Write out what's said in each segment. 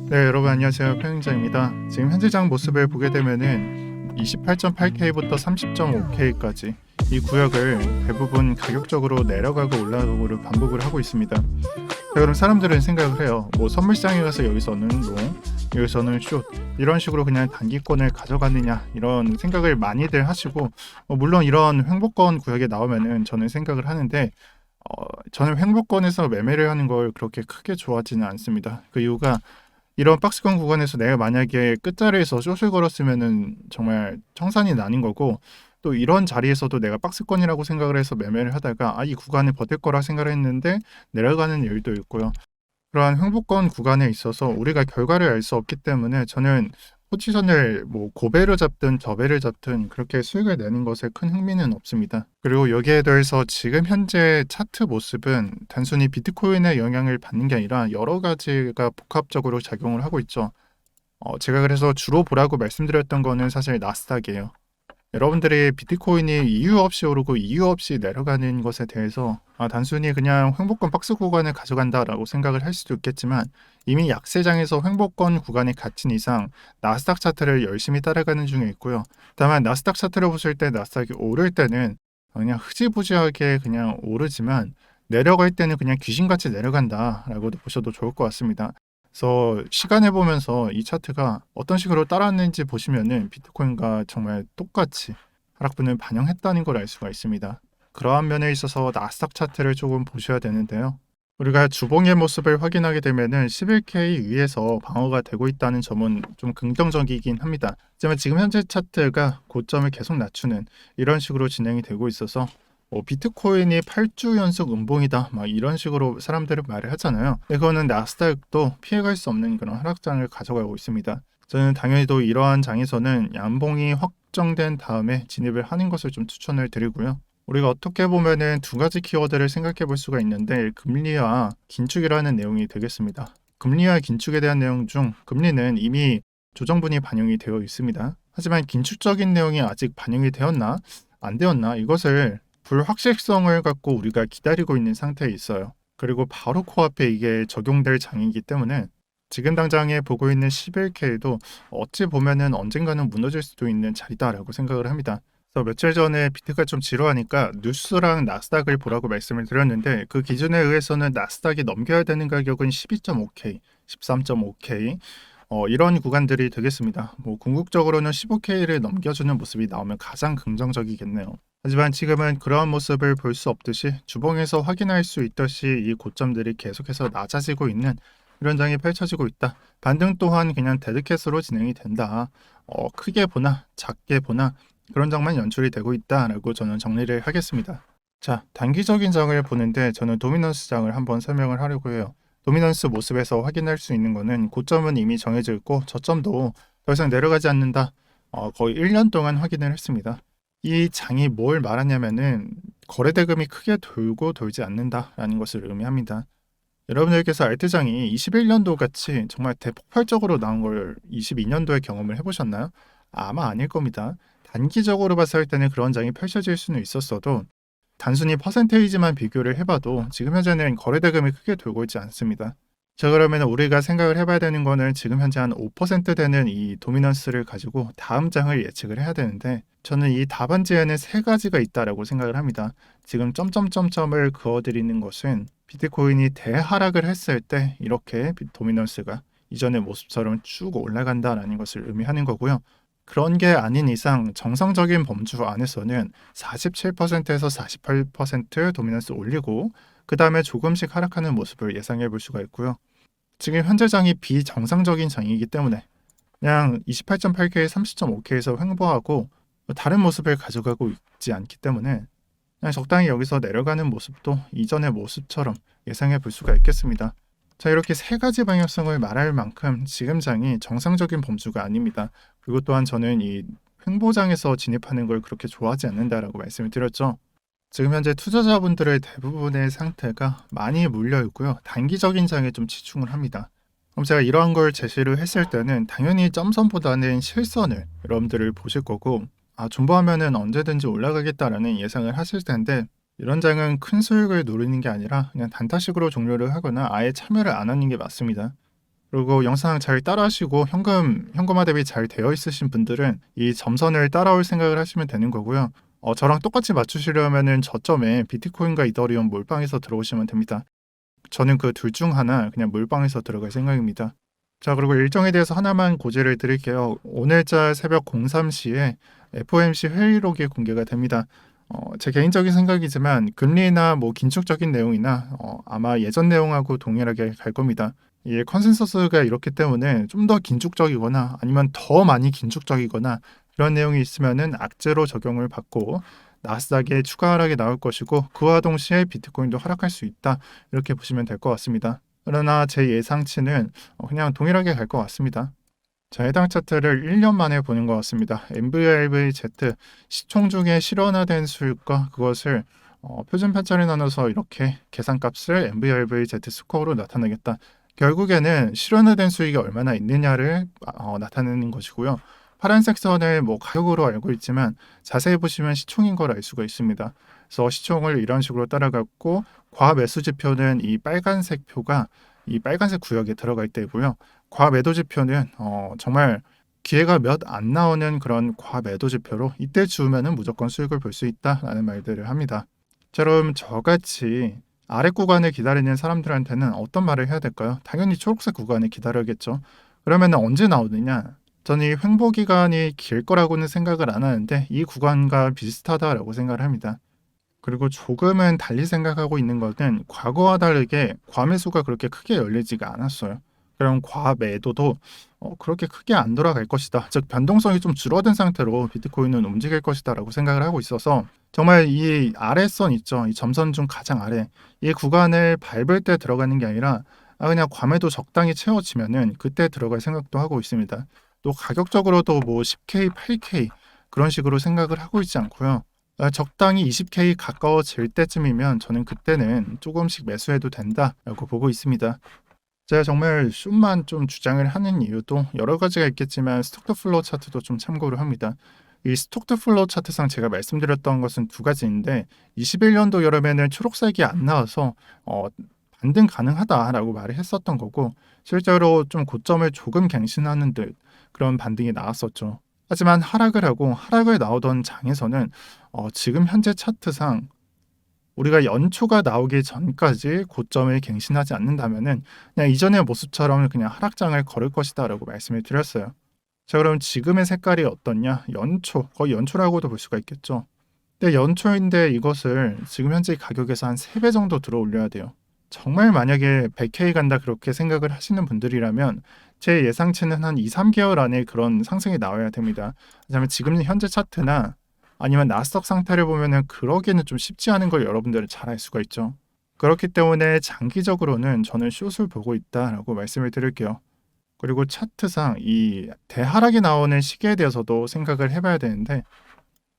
네, 여러분 안녕하세요. 편행자입니다. 지금 현재 장 모습을 보게 되면은 28.8K부터 30.5K까지 이 구역을 대부분 가격적으로 내려가고 올라가고를 반복을 하고 있습니다. 자, 그럼 사람들은 생각을 해요. 뭐 선물장에 가서 여기서는 롱, 여기서는 숏 이런 식으로 그냥 단기권을 가져가느냐 이런 생각을 많이들 하시고 물론 이런 횡보권 구역에 나오면은 저는 생각을 하는데 저는 횡보권에서 매매를 하는 걸 그렇게 크게 좋아하지는 않습니다. 그 이유가 이런 박스권 구간에서 내가 만약에 끝자리에서 숏을 걸었으면은 정말 청산이 나는 거고, 또 이런 자리에서도 내가 박스권이라고 생각을 해서 매매를 하다가 이 구간에 버틸 거라 생각을 했는데 내려가는 일도 있고요. 그러한 횡보권 구간에 있어서 우리가 결과를 알 수 없기 때문에 저는 포지션을 뭐 고배를 잡든 저배를 잡든 그렇게 수익을 내는 것에 큰 흥미는 없습니다. 그리고 여기에 더해서 지금 현재 차트 모습은 단순히 비트코인의 영향을 받는 게 아니라 여러 가지가 복합적으로 작용을 하고 있죠. 제가 그래서 주로 보라고 말씀드렸던 거는 사실 나스닥이에요. 여러분들이 비트코인이 이유 없이 오르고 이유 없이 내려가는 것에 대해서 단순히 그냥 횡보권 박스 구간을 가져간다라고 생각을 할 수도 있겠지만, 이미 약세장에서 횡보권 구간에 갇힌 이상 나스닥 차트를 열심히 따라가는 중에 있고요. 다만 나스닥 차트를 보실 때 나스닥이 오를 때는 그냥 흐지부지하게 그냥 오르지만 내려갈 때는 그냥 귀신같이 내려간다라고도 보셔도 좋을 것 같습니다. 그래서 시간을 보면서 이 차트가 어떤 식으로 따라왔는지 보시면은 비트코인과 정말 똑같이 하락분을 반영했다는 걸 알 수가 있습니다. 그러한 면에 있어서 나스닥 차트를 조금 보셔야 되는데요. 우리가 주봉의 모습을 확인하게 되면은 11K 위에서 방어가 되고 있다는 점은 좀 긍정적이긴 합니다. 하지만 지금 현재 차트가 고점을 계속 낮추는 이런 식으로 진행이 되고 있어서 비트코인이 8주 연속 음봉이다 막 이런 식으로 사람들은 말을 하잖아요. 근데 그거는 나스닥도 피해갈 수 없는 그런 하락장을 가져가고 있습니다. 저는 당연히도 이러한 장에서는 양봉이 확정된 다음에 진입을 하는 것을 좀 추천을 드리고요. 우리가 어떻게 보면은 두 가지 키워드를 생각해 볼 수가 있는데, 금리와 긴축이라는 내용이 되겠습니다. 금리와 긴축에 대한 내용 중 금리는 이미 조정분이 반영이 되어 있습니다. 하지만 긴축적인 내용이 아직 반영이 되었나 안 되었나 이것을 불확실성을 갖고 우리가 기다리고 있는 상태에 있어요. 그리고 바로 코앞에 이게 적용될 장이기 때문에 지금 당장에 보고 있는 11K도 어찌 보면은 언젠가는 무너질 수도 있는 자리다라고 생각을 합니다. 그래서 며칠 전에 비트가 좀 지루하니까 뉴스랑 나스닥을 보라고 말씀을 드렸는데, 그 기준에 의해서는 나스닥이 넘겨야 되는 가격은 12.5K, 13.5K 이런 구간들이 되겠습니다. 뭐 궁극적으로는 15K를 넘겨주는 모습이 나오면 가장 긍정적이겠네요. 하지만 지금은 그러한 모습을 볼 수 없듯이 주봉에서 확인할 수 있듯이 이 고점들이 계속해서 낮아지고 있는 이런 장이 펼쳐지고 있다. 반등 또한 그냥 데드캣으로 진행이 된다. 크게 보나 작게 보나 그런 장만 연출이 되고 있다라고 저는 정리를 하겠습니다. 자, 단기적인 장을 보는데 저는 도미넌스 장을 한번 설명을 하려고 해요. 도미넌스 모습에서 확인할 수 있는 거는 고점은 이미 정해져 있고 저점도 더 이상 내려가지 않는다. 거의 1년 동안 확인을 했습니다. 이 장이 뭘 말하냐면은 거래대금이 크게 돌고 돌지 않는다라는 것을 의미합니다. 여러분들께서 알트장이 21년도 같이 정말 대폭발적으로 나온 걸 22년도에 경험을 해보셨나요? 아마 아닐 겁니다. 단기적으로 봤을 때는 그런 장이 펼쳐질 수는 있었어도 단순히 퍼센테이지만 비교를 해봐도 지금 현재는 거래대금이 크게 돌고 있지 않습니다. 자, 그러면 우리가 생각을 해봐야 되는 거는 지금 현재 한 5% 되는 이 도미넌스를 가지고 다음 장을 예측을 해야 되는데, 저는 이 답안지에는 세 가지가 있다라고 생각을 합니다. 지금 점점점점을 그어드리는 것은 비트코인이 대하락을 했을 때 이렇게 도미넌스가 이전의 모습처럼 쭉 올라간다라는 것을 의미하는 거고요. 그런 게 아닌 이상 정상적인 범주 안에서는 47%에서 48% 도미넌스 올리고 그 다음에 조금씩 하락하는 모습을 예상해 볼 수가 있고요. 지금 현재 장이 비정상적인 장이기 때문에 그냥 28.8K, 30.5K에서 횡보하고 다른 모습을 가져가고 있지 않기 때문에 그냥 적당히 여기서 내려가는 모습도 이전의 모습처럼 예상해 볼 수가 있겠습니다. 자, 이렇게 세 가지 방향성을 말할 만큼 지금 장이 정상적인 범주가 아닙니다. 그리고 또한 저는 이 횡보장에서 진입하는 걸 그렇게 좋아하지 않는다라고 말씀을 드렸죠. 지금 현재 투자자분들의 대부분의 상태가 많이 물려 있고요. 단기적인 장에 좀 치중을 합니다. 그럼 제가 이러한 걸 제시를 했을 때는 당연히 점선보다는 실선을 여러분들을 보실 거고, 존버하면은 언제든지 올라가겠다라는 예상을 하실 텐데, 이런 장은 큰 수익을 노리는 게 아니라 그냥 단타식으로 종료를 하거나 아예 참여를 안 하는 게 맞습니다. 그리고 영상 잘 따라하시고 현금화 대비 잘 되어 있으신 분들은 이 점선을 따라올 생각을 하시면 되는 거고요. 저랑 똑같이 맞추시려면은 저점에 비트코인과 이더리움 몰빵해서 들어오시면 됩니다. 저는 그 둘 중 하나 그냥 몰빵해서 들어갈 생각입니다. 자, 그리고 일정에 대해서 하나만 고지를 드릴게요. 오늘자 새벽 03시에 FOMC 회의록이 공개가 됩니다. 제 개인적인 생각이지만 금리나 뭐 긴축적인 내용이나 아마 예전 내용하고 동일하게 갈 겁니다. 이 컨센서스가 이렇기 때문에 좀 더 긴축적이거나 아니면 더 많이 긴축적이거나 이런 내용이 있으면은 악재로 적용을 받고 나스닥에 추가 하락이 나올 것이고 그와 동시에 비트코인도 하락할 수 있다. 이렇게 보시면 될 것 같습니다. 그러나 제 예상치는 그냥 동일하게 갈 것 같습니다. 자, 해당 차트를 1년 만에 보는 것 같습니다. MVRVZ 시총 중에 실현화된 수익과 그것을 표준 편차를 나눠서 이렇게 계산값을 MVRVZ 스코어로 나타내겠다. 결국에는 실현화된 수익이 얼마나 있느냐를 나타내는 것이고요. 파란색 선을 뭐 가격으로 알고 있지만 자세히 보시면 시총인 걸 알 수가 있습니다. 그래서 시총을 이런 식으로 따라갔고 과매수 지표는 이 빨간색 표가 이 빨간색 구역에 들어갈 때고요. 과매도 지표는 정말 기회가 몇 안 나오는 그런 과매도 지표로 이때 주면은 무조건 수익을 볼 수 있다라는 말들을 합니다. 자, 그럼 저같이 아래 구간을 기다리는 사람들한테는 어떤 말을 해야 될까요? 당연히 초록색 구간을 기다려야겠죠. 그러면 언제 나오느냐? 저는 이 횡보 기간이 길 거라고는 생각을 안 하는데 이 구간과 비슷하다라고 생각을 합니다. 그리고 조금은 달리 생각하고 있는 것은 과거와 다르게 과매수가 그렇게 크게 열리지가 않았어요. 그럼 과매도도 그렇게 크게 안 돌아갈 것이다. 즉 변동성이 좀 줄어든 상태로 비트코인은 움직일 것이다라고 생각을 하고 있어서 정말 이 아래선 있죠. 이 점선 중 가장 아래 이 구간을 밟을 때 들어가는 게 아니라 그냥 과매도 적당히 채워지면은 그때 들어갈 생각도 하고 있습니다. 또 가격적으로도 뭐 10K, 8K 그런 식으로 생각을 하고 있지 않고요. 적당히 20K 가까워질 때쯤이면 저는 그때는 조금씩 매수해도 된다라고 보고 있습니다. 제가 정말 숏만 좀 주장을 하는 이유도 여러 가지가 있겠지만 스톡 투 플로우 차트도 좀 참고를 합니다. 이 스톡 투 플로우 차트상 제가 말씀드렸던 것은 두 가지인데 21년도 여름에는 초록색이 안 나와서 반등 가능하다라고 말을 했었던 거고 실제로 좀 고점을 조금 갱신하는 듯 그런 반등이 나왔었죠. 하지만 하락을 나오던 장에서는 지금 현재 차트상 우리가 연초가 나오기 전까지 고점을 갱신하지 않는다면은 그냥 이전의 모습처럼 그냥 하락장을 걸을 것이다라고 말씀을 드렸어요. 자, 그럼 지금의 색깔이 어떻냐? 거의 연초라고도 볼 수가 있겠죠. 근데 연초인데 이것을 지금 현재 가격에서 한 3배 정도 들어 올려야 돼요. 정말 만약에 100K 간다 그렇게 생각을 하시는 분들이라면 제 예상치는 한 2, 3개월 안에 그런 상승이 나와야 됩니다. 왜냐하면 지금 현재 차트나 아니면 나스닥 상태를 보면은 그러기는 좀 쉽지 않은 걸 여러분들은 잘 알 수가 있죠. 그렇기 때문에 장기적으로는 저는 숏을 보고 있다라고 말씀을 드릴게요. 그리고 차트상 이 대하락이 나오는 시기에 대해서도 생각을 해봐야 되는데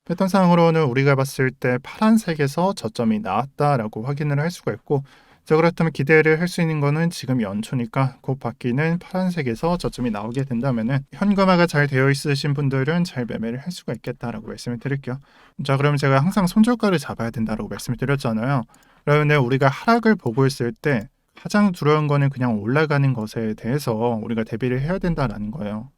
패턴상으로는 우리가 봤을 때 파란색에서 저점이 나왔다라고 확인을 할 수가 있고 자, 그렇다면 기대를 할 수 있는 거는 지금 연초니까 곧 바뀌는 파란색에서 저점이 나오게 된다면은 현금화가 잘 되어 있으신 분들은 잘 매매를 할 수가 있겠다라고 말씀을 드릴게요. 자, 그럼 제가 항상 손절가를 잡아야 된다라고 말씀을 드렸잖아요. 그러면 우리가 하락을 보고 있을 때 가장 두려운 거는 그냥 올라가는 것에 대해서 우리가 대비를 해야 된다라는 거예요.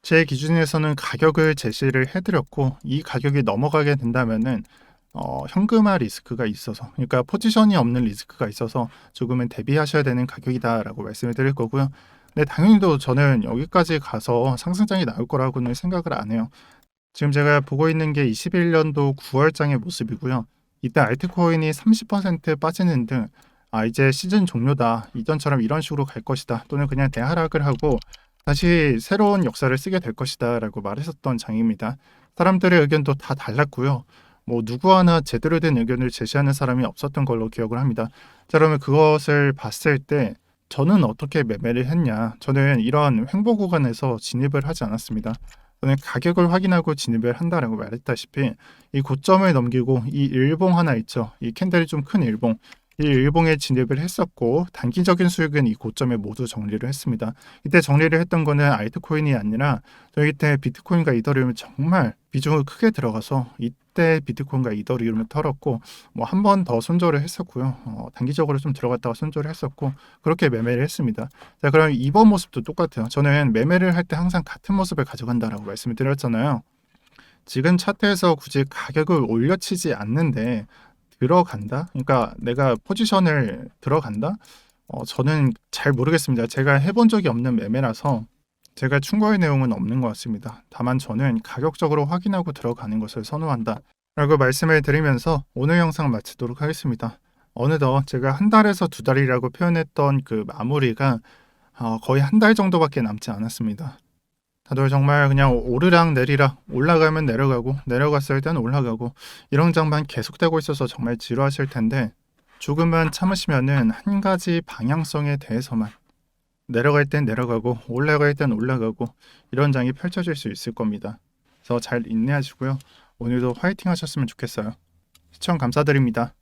제 기준에서는 가격을 제시를 해드렸고 이 가격이 넘어가게 된다면은 현금화 리스크가 있어서 그러니까 포지션이 없는 리스크가 있어서 조금은 대비하셔야 되는 가격이다라고 말씀을 드릴 거고요. 근데 당연히도 저는 여기까지 가서 상승장이 나올 거라고는 생각을 안 해요. 지금 제가 보고 있는 게 21년도 9월장의 모습이고요. 이때 알트코인이 30% 빠지는 등 이제 시즌 종료다. 이전처럼 이런 식으로 갈 것이다. 또는 그냥 대하락을 하고 다시 새로운 역사를 쓰게 될 것이다 라고 말했었던 장입니다. 사람들의 의견도 다 달랐고요. 뭐 누구 하나 제대로 된 의견을 제시하는 사람이 없었던 걸로 기억을 합니다. 자, 그러면 그것을 봤을 때 저는 어떻게 매매를 했냐? 저는 이런 횡보 구간에서 진입을 하지 않았습니다. 저는 가격을 확인하고 진입을 한다라고 말했다시피 이 고점을 넘기고 이 일봉 하나 있죠. 이 캔들이 좀 큰 일봉. 이 일봉에 진입을 했었고 단기적인 수익은 이 고점에 모두 정리를 했습니다. 이때 정리를 했던 거는 알트코인이 아니라 저희 때 비트코인과 이더리움이 정말 비중을 크게 들어가서 때 비트코인과 이더리움을 털었고 뭐 한 번 더 손절을 했었고요. 단기적으로 좀 들어갔다가 손절을 했었고 그렇게 매매를 했습니다. 자, 그럼 이번 모습도 똑같아요. 저는 매매를 할 때 항상 같은 모습을 가져간다라고 말씀을 드렸잖아요. 지금 차트에서 굳이 가격을 올려치지 않는데 들어간다? 그러니까 내가 포지션을 들어간다? 저는 잘 모르겠습니다. 제가 해본 적이 없는 매매라서 제가 충고의 내용은 없는 것 같습니다. 다만 저는 가격적으로 확인하고 들어가는 것을 선호한다 라고 말씀을 드리면서 오늘 영상 마치도록 하겠습니다. 어느덧 제가 한 달에서 두 달이라고 표현했던 그 마무리가 거의 한 달 정도밖에 남지 않았습니다. 다들 정말 그냥 오르락 내리락 올라가면 내려가고 내려갔을 땐 올라가고 이런 장만 계속되고 있어서 정말 지루하실 텐데 조금만 참으시면은 한 가지 방향성에 대해서만 내려갈 땐 내려가고 올라갈 땐 올라가고 이런 장이 펼쳐질 수 있을 겁니다. 그래서 잘 인내하시고요. 오늘도 화이팅 하셨으면 좋겠어요. 시청 감사드립니다.